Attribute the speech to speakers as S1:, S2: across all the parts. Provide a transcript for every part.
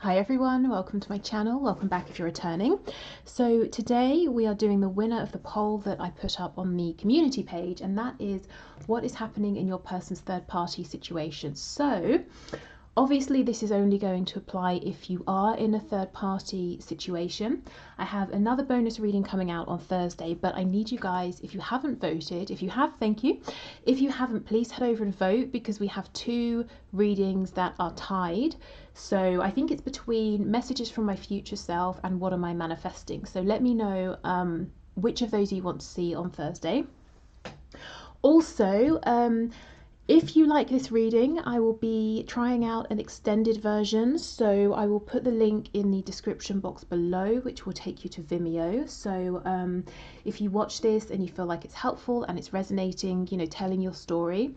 S1: Hi everyone, welcome to my channel, welcome back if you're returning. So today we are doing the winner of the poll that I put up on the community page, and that is what is happening in your person's third party situation. So obviously this is only going to apply if you are in a third party situation. I have another bonus reading coming out on Thursday, but I need you guys, if you haven't voted, if you have, thank you. If you haven't, please head over and vote, because we have two readings that are tied. So I think it's between messages from my future self and what am I manifesting. So let me know which of those you want to see on Thursday. Also, if you like this reading, I will be trying out an extended version, so I will put the link in the description box below, which will take you to Vimeo. So if you watch this and you feel like it's helpful and it's resonating, you know, telling your story,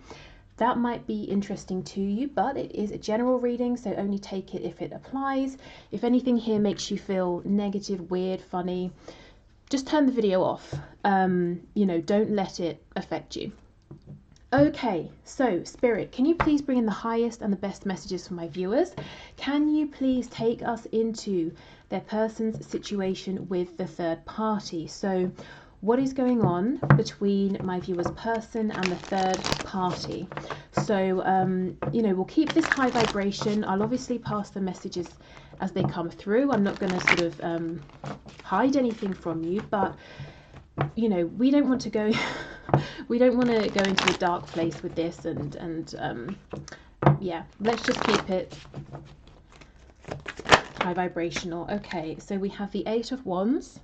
S1: that might be interesting to you, but it is a general reading, so only take it if it applies. If anything here makes you feel negative, weird, funny, just turn the video off. You know, don't let it affect you. Okay, so Spirit, can you please bring in the highest and the best messages for my viewers? Can you please take us into their person's situation with the third party? So what is going on between my viewer's person and the third party? So, you know, we'll keep this high vibration. I'll obviously pass the messages as they come through. I'm not going to sort of hide anything from you, but you know, we don't want to go we don't want to go into a dark place with this, and yeah, let's just keep it high vibrational. Okay, so we have the Eight of Wands,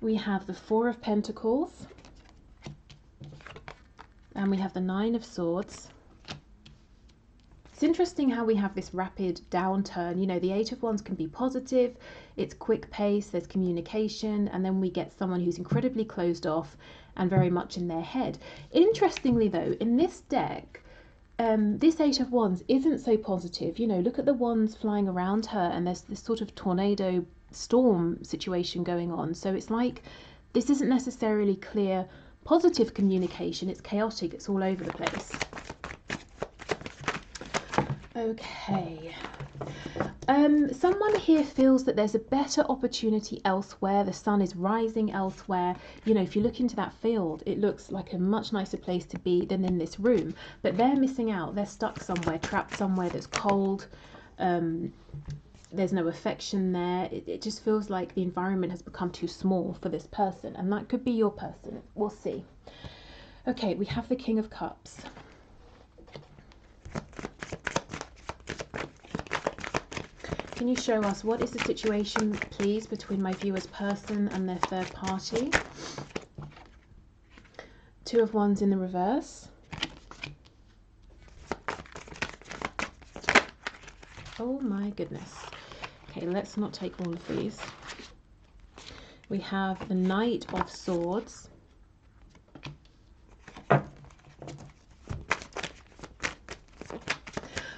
S1: we have the Four of Pentacles, and we have the Nine of Swords. It's interesting how we have this rapid downturn. You know, the Eight of Wands can be positive, it's quick pace, there's communication, and then we get someone who's incredibly closed off and very much in their head. Interestingly though, in this deck, this Eight of Wands isn't so positive. You know, look at the wands flying around her, and there's this sort of tornado storm situation going on. So it's like this isn't necessarily clear positive communication, it's chaotic, it's all over the place. Okay, someone here feels that there's a better opportunity elsewhere. The sun is rising elsewhere. You know, if you look into that field, it looks like a much nicer place to be than in this room, but they're missing out. They're stuck somewhere, trapped somewhere that's cold. There's no affection there. It just feels like the environment has become too small for this person, and that could be your person. We'll see. Okay, we have the King of Cups. Can you show us what is the situation, please, between my viewer's person and their third party? Two of Wands in the reverse. Oh my goodness. Okay, let's not take all of these. We have the Knight of Swords.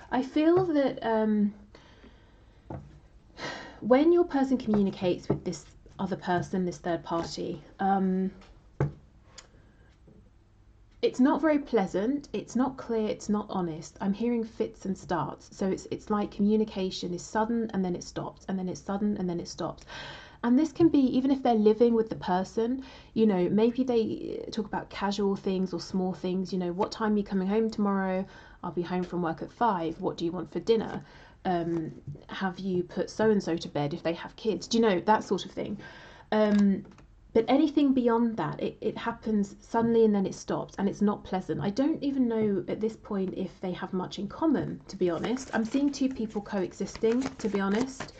S1: I feel that when your person communicates with this other person, this third party, it's not very pleasant, it's not clear, it's not honest. I'm hearing fits and starts. So it's like communication is sudden and then it stops, and then it's sudden and then it stops. And this can be, even if they're living with the person, you know, maybe they talk about casual things or small things. You know, what time are you coming home tomorrow? I'll be home from work at 5. What do you want for dinner? Have you put so-and-so to bed if they have kids? Do you know, that sort of thing. But anything beyond that, it happens suddenly and then it stops, and it's not pleasant. I don't even know at this point if they have much in common, to be honest. I'm seeing two people coexisting, to be honest.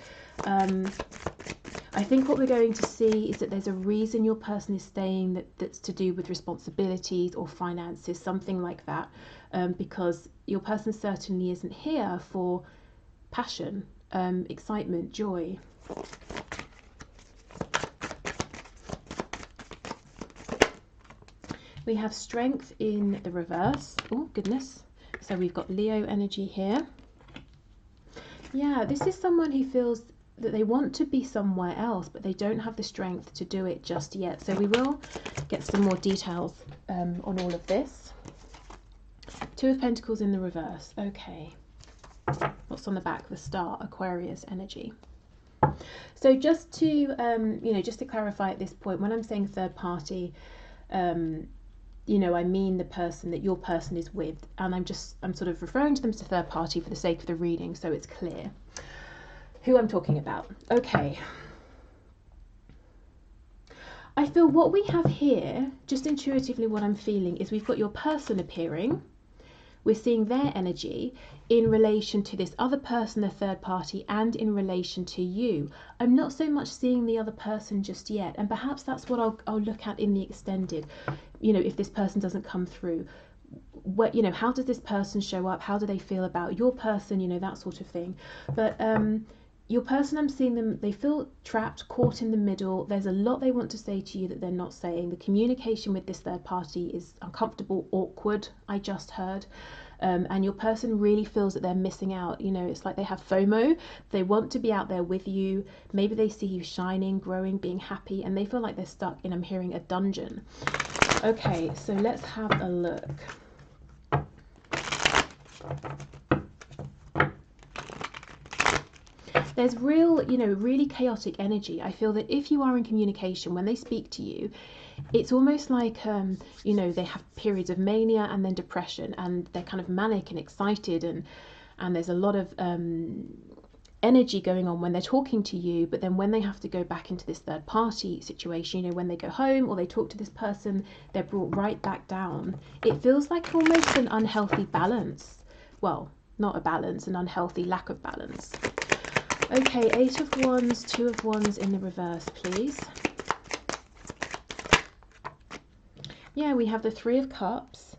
S1: I think what we're going to see is that there's a reason your person is staying that's to do with responsibilities or finances, something like that, because your person certainly isn't here for passion, excitement, joy. We have Strength in the reverse. Oh goodness. So we've got Leo energy here. Yeah, this is someone who feels that they want to be somewhere else, but they don't have the strength to do it just yet. So we will get some more details on all of this. Two of Pentacles in the reverse. Okay. What's on the back? The Star, Aquarius energy. So just to, you know, just to clarify at this point, when I'm saying third party, you know, I mean the person that your person is with, and I'm sort of referring to them as a third party for the sake of the reading, so it's clear who I'm talking about. Okay. I feel what we have here, just intuitively what I'm feeling, is we've got your person appearing. We're seeing their energy in relation to this other person, the third party, and in relation to you. I'm not so much seeing the other person just yet, and perhaps that's what I'll look at in the extended. You know, if this person doesn't come through, what, you know, how does this person show up? How do they feel about your person? You know, that sort of thing. But your person, I'm seeing them, they feel trapped, caught in the middle. There's a lot they want to say to you that they're not saying. The communication with this third party is uncomfortable, awkward, I just heard. And your person really feels that they're missing out. You know, it's like they have FOMO. They want to be out there with you. Maybe they see you shining, growing, being happy, and they feel like they're stuck in, I'm hearing, a dungeon. Okay, so let's have a look. There's real, you know, really chaotic energy. I feel that if you are in communication, when they speak to you, it's almost like, you know, they have periods of mania and then depression, and they're kind of manic and excited, and there's a lot of energy going on when they're talking to you. But then when they have to go back into this third party situation, you know, when they go home or they talk to this person, they're brought right back down. It feels like almost an unhealthy balance. Well, not a balance, an unhealthy lack of balance. Okay, 8 of Wands, 2 of Wands in the reverse, please. Yeah, we have the 3 of Cups.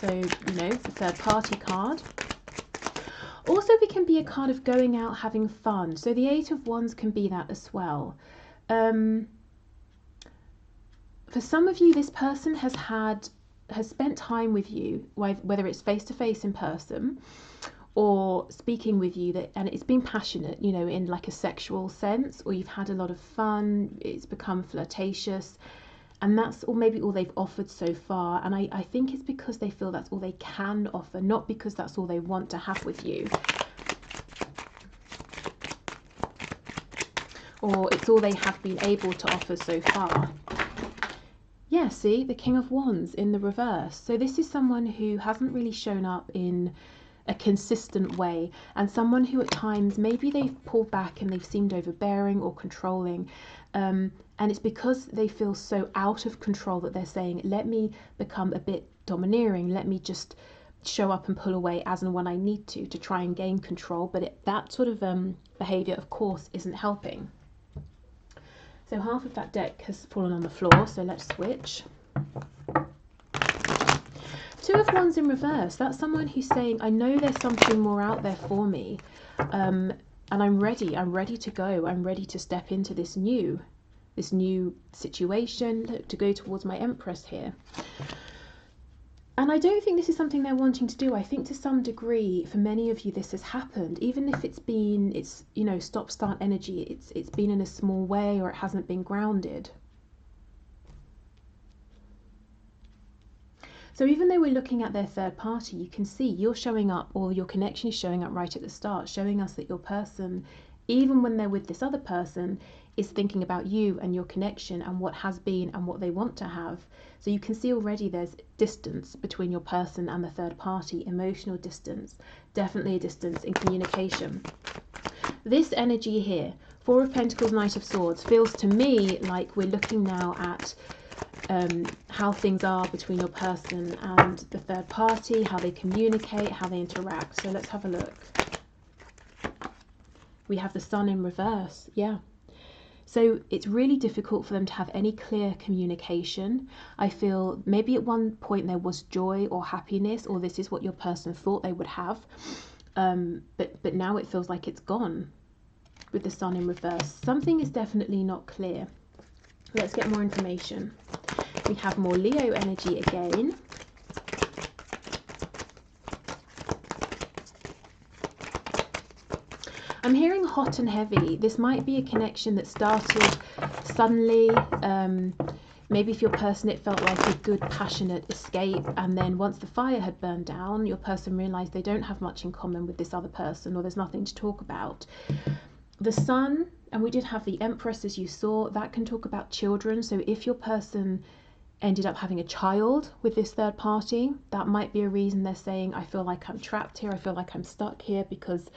S1: So, you know, the third party card. Also, it can be a card of going out, having fun. So the 8 of Wands can be that as well. For some of you, this person has spent time with you, whether it's face-to-face in person, or speaking with you, and it's been passionate, you know, in like a sexual sense, or you've had a lot of fun, it's become flirtatious, and that's or maybe all they've offered so far. And I think it's because they feel that's all they can offer, not because that's all they want to have with you, or it's all they have been able to offer so far. Yeah, see, the King of Wands in the reverse. So this is someone who hasn't really shown up in a consistent way, and someone who at times maybe they've pulled back and they've seemed overbearing or controlling, and it's because they feel so out of control that they're saying, let me become a bit domineering, let me just show up and pull away as and when I need to try and gain control. But that sort of behavior, of course, isn't helping. So half of that deck has fallen on the floor, so let's switch. 2 of Wands in reverse. That's someone who's saying, I know there's something more out there for me, and I'm ready to go, I'm ready to step into this new situation, to go towards my Empress here. And I don't think this is something they're wanting to do. I think to some degree, for many of you, this has happened, even if it's you know, stop-start energy, it's been in a small way, or it hasn't been grounded. So even though we're looking at their third party, you can see you're showing up, or your connection is showing up right at the start, showing us that your person, even when they're with this other person, is thinking about you and your connection and what has been and what they want to have. So you can see already there's distance between your person and the third party, emotional distance, definitely a distance in communication. This energy here, 4 of Pentacles, Knight of Swords, feels to me like we're looking now at how things are between your person and the third party, how they communicate, how they interact. So let's have a look. We have the Sun in reverse. Yeah. So it's really difficult for them to have any clear communication. I feel maybe at one point there was joy or happiness, or this is what your person thought they would have. But now it feels like it's gone with the Sun in reverse. Something is definitely not clear. Let's get more information. We have more Leo energy again. I'm hearing hot and heavy. This might be a connection that started suddenly. Maybe for your person, it felt like a good, passionate escape. And then once the fire had burned down, your person realized they don't have much in common with this other person, or there's nothing to talk about. The Sun, and we did have the Empress, as you saw, that can talk about children. So if your person ended up having a child with this third party, that might be a reason they're saying, I feel like I'm trapped here, I feel like I'm stuck here, because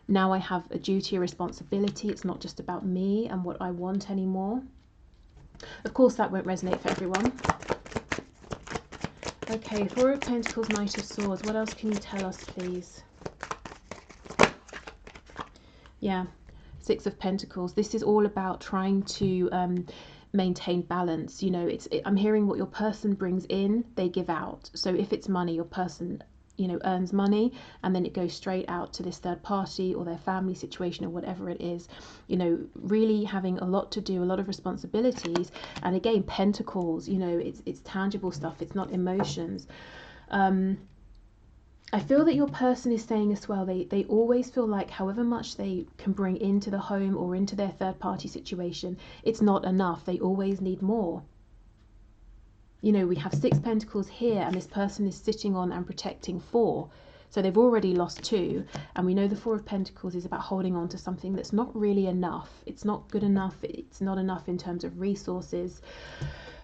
S1: now I have a duty, a responsibility. It's not just about me and what I want anymore. Of course, that won't resonate for everyone. Okay, Four of Pentacles, Knight of Swords. What else can you tell us, please? Yeah, Six of Pentacles. This is all about trying to maintain balance. You know, I'm hearing what your person brings in, they give out. So if it's money, your person, you know, earns money, and then it goes straight out to this third party or their family situation or whatever it is. You know, really having a lot to do, a lot of responsibilities. And again, Pentacles, you know, it's tangible stuff, it's not emotions. I feel that your person is saying as well, they always feel like however much they can bring into the home or into their third party situation, it's not enough. They always need more. You know, we have Six Pentacles here, and this person is sitting on and protecting 4. So they've already lost 2. And we know the Four of Pentacles is about holding on to something that's not really enough. It's not good enough. It's not enough in terms of resources.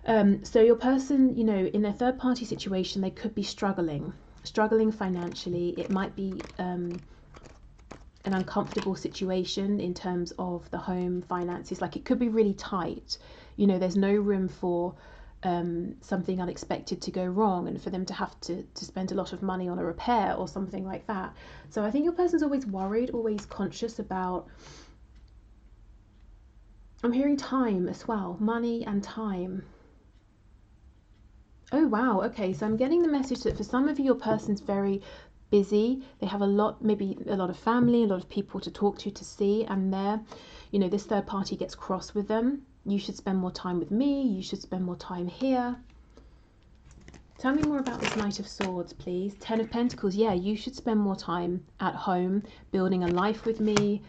S1: So your person, you know, in their third party situation, they could be struggling financially. It might be an uncomfortable situation in terms of the home finances. Like, it could be really tight. You know, there's no room for something unexpected to go wrong and for them to have to spend a lot of money on a repair or something like that. So I think your person's always worried, always conscious about, I'm hearing time as well, money and time. Oh wow, okay, so I'm getting the message that for some of you, your person's very busy. They have a lot, maybe a lot of family, a lot of people to talk to see, and they're, you know, this third party gets cross with them. You should spend more time with me, you should spend more time here. Tell me more about this Knight of Swords, please. Ten of Pentacles, yeah, you should spend more time at home, building a life with me.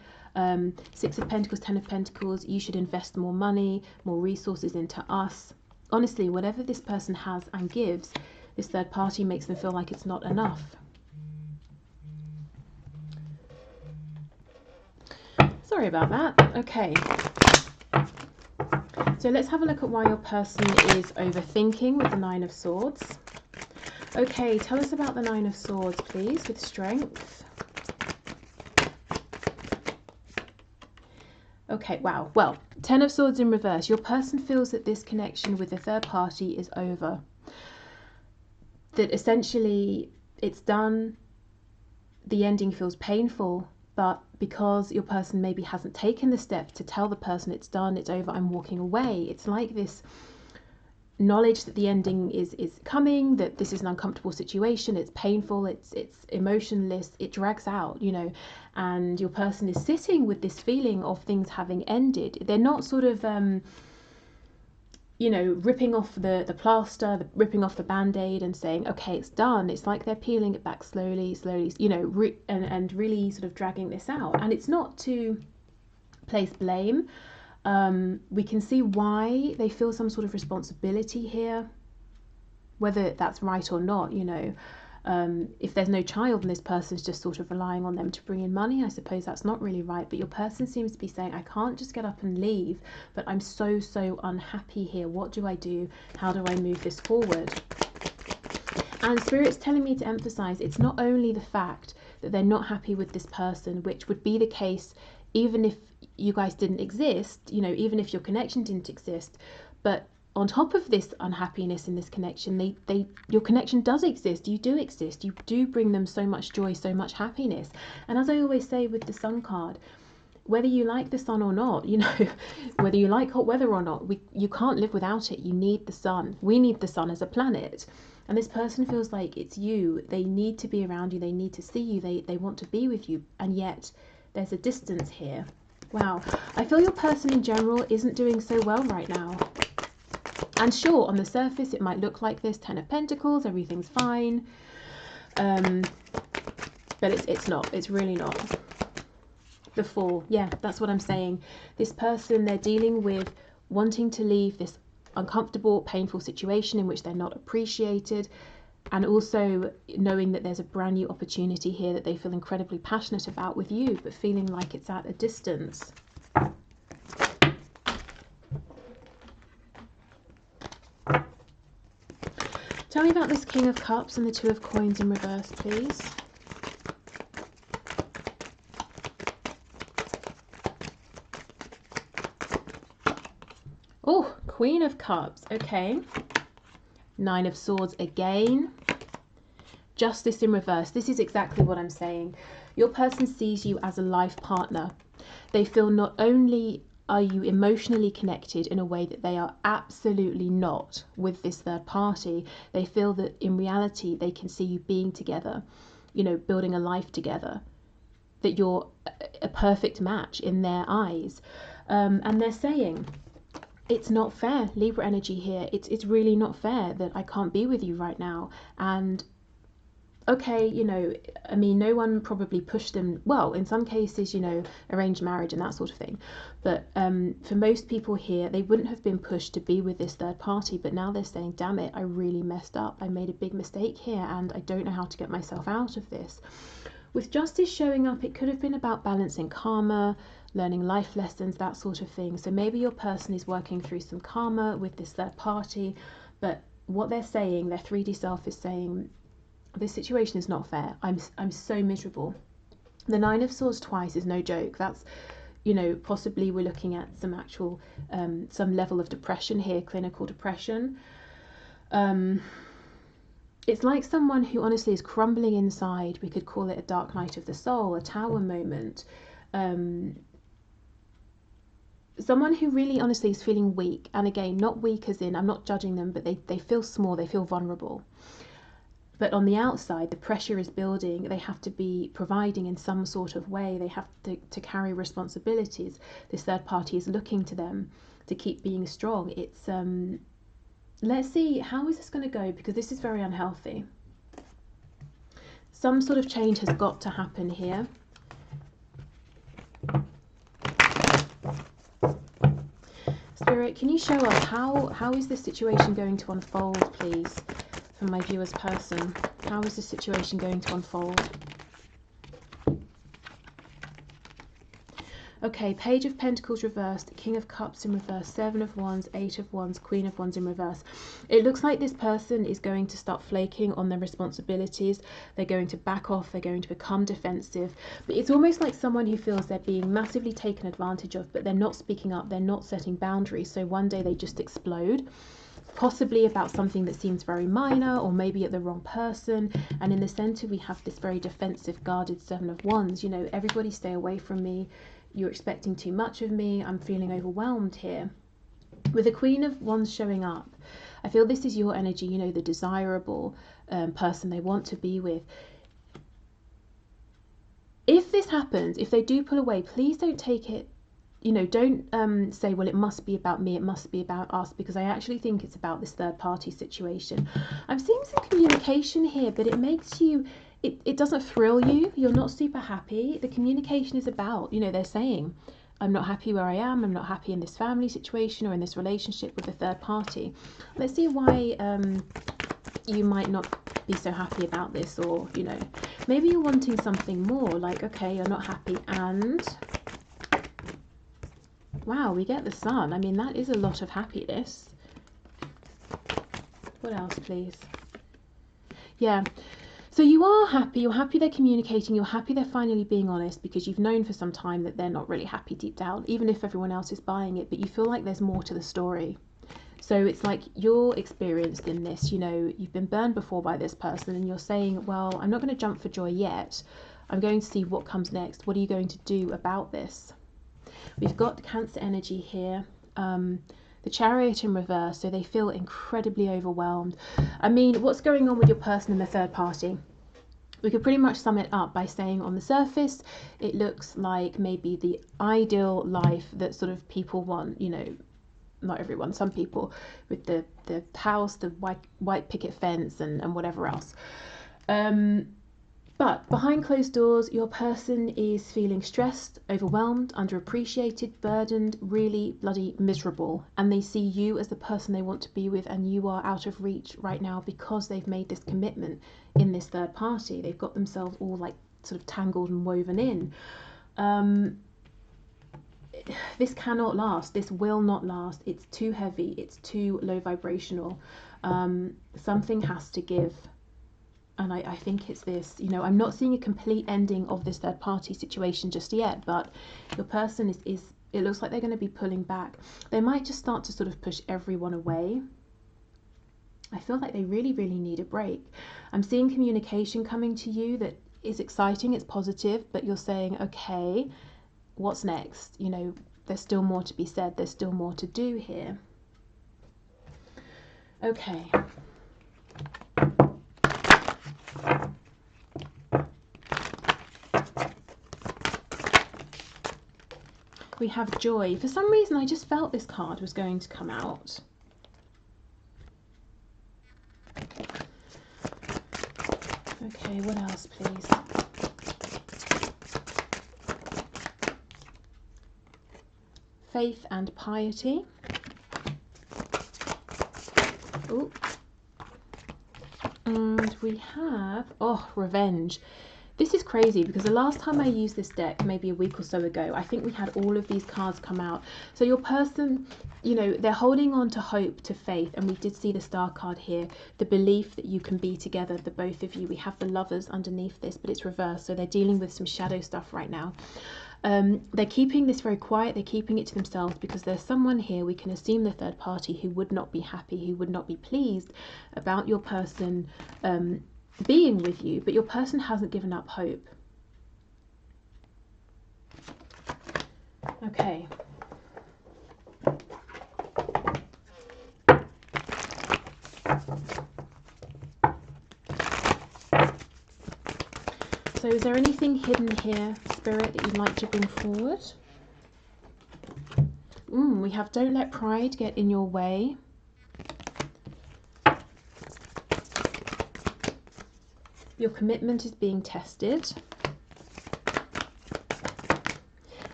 S1: Six of Pentacles, Ten of Pentacles, you should invest more money, more resources into us. Honestly, whatever this person has and gives, this third party makes them feel like it's not enough. Sorry about that. Okay. So let's have a look at why your person is overthinking with the Nine of Swords. Okay, tell us about the Nine of Swords, please, with strength. Okay, wow. Well, Ten of Swords in reverse. Your person feels that this connection with the third party is over. That essentially it's done. The ending feels painful, but because your person maybe hasn't taken the step to tell the person it's done, it's over, I'm walking away. It's like this knowledge that the ending is coming, that this is an uncomfortable situation, it's painful, it's emotionless, it drags out, you know, and your person is sitting with this feeling of things having ended. They're not sort of you know, ripping off the plaster, ripping off the band-aid and saying, okay, it's done. It's like they're peeling it back slowly, you know, and really sort of dragging this out. And it's not to place blame. We can see why they feel some sort of responsibility here, whether that's right or not, you know. If there's no child and this person's just sort of relying on them to bring in money, I suppose that's not really right. But your person seems to be saying, I can't just get up and leave, but I'm so unhappy here. What do I do? How do I move this forward? And Spirit's telling me to emphasize, it's not only the fact that they're not happy with this person, which would be the case even if you guys didn't exist, you know, even if your connection didn't exist, but on top of this unhappiness in this connection, your connection does exist. You do exist. You do bring them so much joy, so much happiness. And as I always say with the Sun card, whether you like the sun or not, you know, whether you like hot weather or not, you can't live without it. You need the sun. We need the sun as a planet. And this person feels like it's you. They need to be around you. They need to see you. They want to be with you. And yet there's a distance here. Wow. I feel your person in general isn't doing so well right now. And sure, on the surface, it might look like this, Ten of Pentacles, everything's fine. But it's not. It's really not. The Four. Yeah, that's what I'm saying. This person, they're dealing with wanting to leave this uncomfortable, painful situation in which they're not appreciated, and also knowing that there's a brand new opportunity here that they feel incredibly passionate about with you, but feeling like it's at a distance. Tell me about this King of Cups and the Two of Coins in reverse, please. Oh, Queen of Cups. Okay. Nine of Swords again. Justice in reverse. This is exactly what I'm saying. Your person sees you as a life partner. They feel not only are you emotionally connected in a way that they are absolutely not with this third party, they feel that in reality they can see you being together, you know, building a life together, that you're a perfect match in their eyes. And they're saying, it's not fair, Libra energy here. It's really not fair that I can't be with you right now. And okay, you know, I mean, no one probably pushed them. Well, in some cases, you know, arranged marriage and that sort of thing. But for most people here, they wouldn't have been pushed to be with this third party. But now they're saying, damn it, I really messed up. I made a big mistake here and I don't know how to get myself out of this. With justice showing up, it could have been about balancing karma, learning life lessons, that sort of thing. So maybe your person is working through some karma with this third party. But what they're saying, their 3D self is saying, this situation is not fair. I'm so miserable. The Nine of Swords twice is no joke. That's, you know, possibly we're looking at some actual, some level of depression here, clinical depression. It's like someone who honestly is crumbling inside. We could call it a dark night of the soul, a tower moment. Someone who really honestly is feeling weak. And again, not weak as in, I'm not judging them, but they feel small, they feel vulnerable. But on the outside, the pressure is building. They have to be providing in some sort of way. They have to carry responsibilities. This third party is looking to them to keep being strong. It's, let's see, how is this going to go? Because this is very unhealthy. Some sort of change has got to happen here. Spirit, can you show us how is this situation going to unfold, please? For my viewer's person, how is the situation going to unfold? Okay, Page of Pentacles reversed, King of Cups in reverse, Seven of Wands, Eight of Wands, Queen of Wands in reverse. It looks like this person is going to start flaking on their responsibilities. They're going to back off. They're going to become defensive. But it's almost like someone who feels they're being massively taken advantage of, but they're not speaking up. They're not setting boundaries. So one day they just explode. Possibly about something that seems very minor, or maybe at the wrong person. And in the center we have this very defensive, guarded Seven of Wands. You know, everybody stay away from me. You're expecting too much of me. I'm feeling overwhelmed here. With the Queen of Wands showing up, I feel this is your energy, you know, the desirable person they want to be with. If this happens, if they do pull away, please don't take it, you know, don't say, well, it must be about me, it must be about us, because I actually think it's about this third party situation. I'm seeing some communication here, but it makes you, it doesn't thrill you. You're not super happy. The communication is about, you know, they're saying, I'm not happy where I am. I'm not happy in this family situation or in this relationship with the third party. Let's see why you might not be so happy about this, or, you know, maybe you're wanting something more, like, okay, you're not happy and... Wow, we get the Sun. I mean, that is a lot of happiness. What else, please? Yeah. So you are happy. You're happy they're communicating. You're happy they're finally being honest, because you've known for some time that they're not really happy deep down, even if everyone else is buying it. But you feel like there's more to the story. So it's like you're experienced in this. You know, you've been burned before by this person, and you're saying, well, I'm not going to jump for joy yet. I'm going to see what comes next. What are you going to do about this? We've got Cancer energy here, the Chariot in reverse, so they feel incredibly overwhelmed. I mean, what's going on with your person and the third party? We could pretty much sum it up by saying, on the surface, it looks like maybe the ideal life that sort of people want, you know, not everyone, some people, with the house, the white picket fence and whatever else. But behind closed doors, your person is feeling stressed, overwhelmed, underappreciated, burdened, really bloody miserable. And they see you as the person they want to be with, and you are out of reach right now because they've made this commitment in this third party. They've got themselves all like sort of tangled and woven in. This cannot last. This will not last. It's too heavy. It's too low vibrational. Something has to give. And I think it's this, you know, I'm not seeing a complete ending of this third party situation just yet, but your person is it looks like they're going to be pulling back. They might just start to sort of push everyone away. I feel like they really, really need a break. I'm seeing communication coming to you that is exciting, it's positive, but you're saying, okay, what's next? You know, there's still more to be said. There's still more to do here. Okay. We have joy. For some reason, I just felt this card was going to come out. Okay, what else, please? Faith and piety. Ooh. And we have, oh, revenge. This is crazy because the last time I used this deck, maybe a week or so ago, I think we had all of these cards come out. So your person, you know, they're holding on to hope, to faith, and we did see the star card here, the belief that you can be together, the both of you. We have the lovers underneath this, but it's reversed, so they're dealing with some shadow stuff right now. They're keeping this very quiet, they're keeping it to themselves because there's someone here, we can assume the third party, who would not be happy, who would not be pleased about your person being with you, but your person hasn't given up hope. Okay. So is there anything hidden here, Spirit, that you'd like to bring forward? We have don't let pride get in your way. Your commitment is being tested.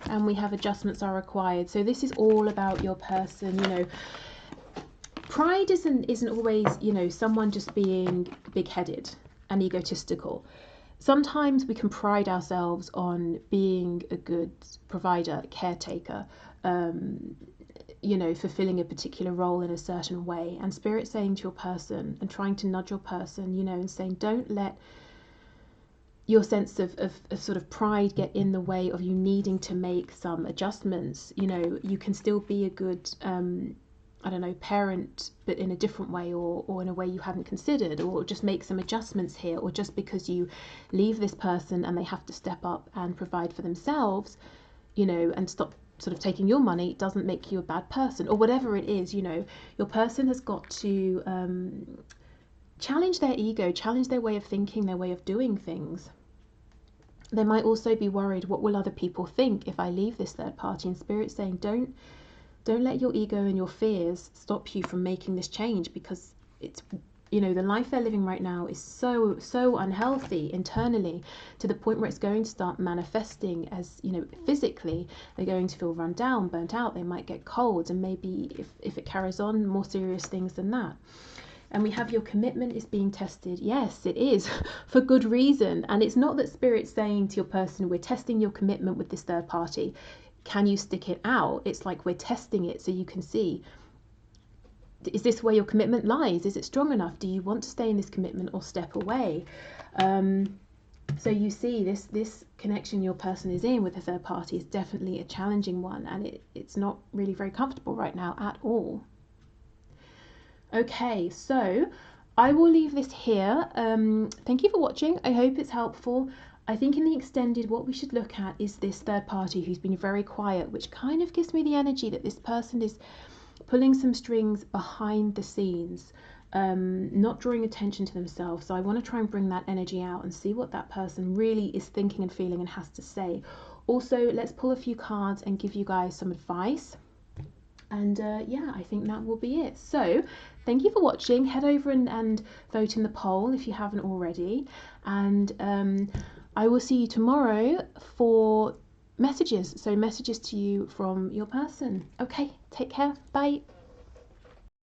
S1: And we have adjustments are required. So this is all about your person, you know. Pride isn't always, you know, someone just being big-headed and egotistical. Sometimes we can pride ourselves on being a good provider, caretaker, you know, fulfilling a particular role in a certain way. And Spirit saying to your person and trying to nudge your person, you know, and saying, don't let your sense of sort of pride get in the way of you needing to make some adjustments. You know, you can still be a good, I don't know, parent, but in a different way, or in a way you hadn't considered, or just make some adjustments here, or just because you leave this person and they have to step up and provide for themselves, you know, and stop sort of taking your money, doesn't make you a bad person, or whatever it is. You know, your person has got to challenge their ego, challenge their way of thinking, their way of doing things. They might also be worried, what will other people think if I leave this third party? And Spirit saying, don't let your ego and your fears stop you from making this change, because it's, you know, the life they're living right now is so unhealthy internally, to the point where it's going to start manifesting as, you know, physically. They're going to feel run down, burnt out, they might get colds, and maybe if it carries on, more serious things than that. And we have your commitment is being tested. Yes, it is, for good reason. And it's not that Spirit's saying to your person, we're testing your commitment with this third party. Can you stick it out? It's like we're testing it so you can see, is this where your commitment lies? Is it strong enough? Do you want to stay in this commitment or step away? So you see, this connection your person is in with a third party is definitely a challenging one, and it's not really very comfortable right now at all. Okay, so I will leave this here. Thank you for watching. I hope it's helpful. I think in the extended, what we should look at is this third party who's been very quiet, which kind of gives me the energy that this person is pulling some strings behind the scenes, not drawing attention to themselves. So I want to try and bring that energy out and see what that person really is thinking and feeling and has to say. Also, let's pull a few cards and give you guys some advice. And yeah, I think that will be it. So thank you for watching. Head over and vote in the poll if you haven't already. And I will see you tomorrow for messages. So messages to you from your person. Okay, take care. Bye.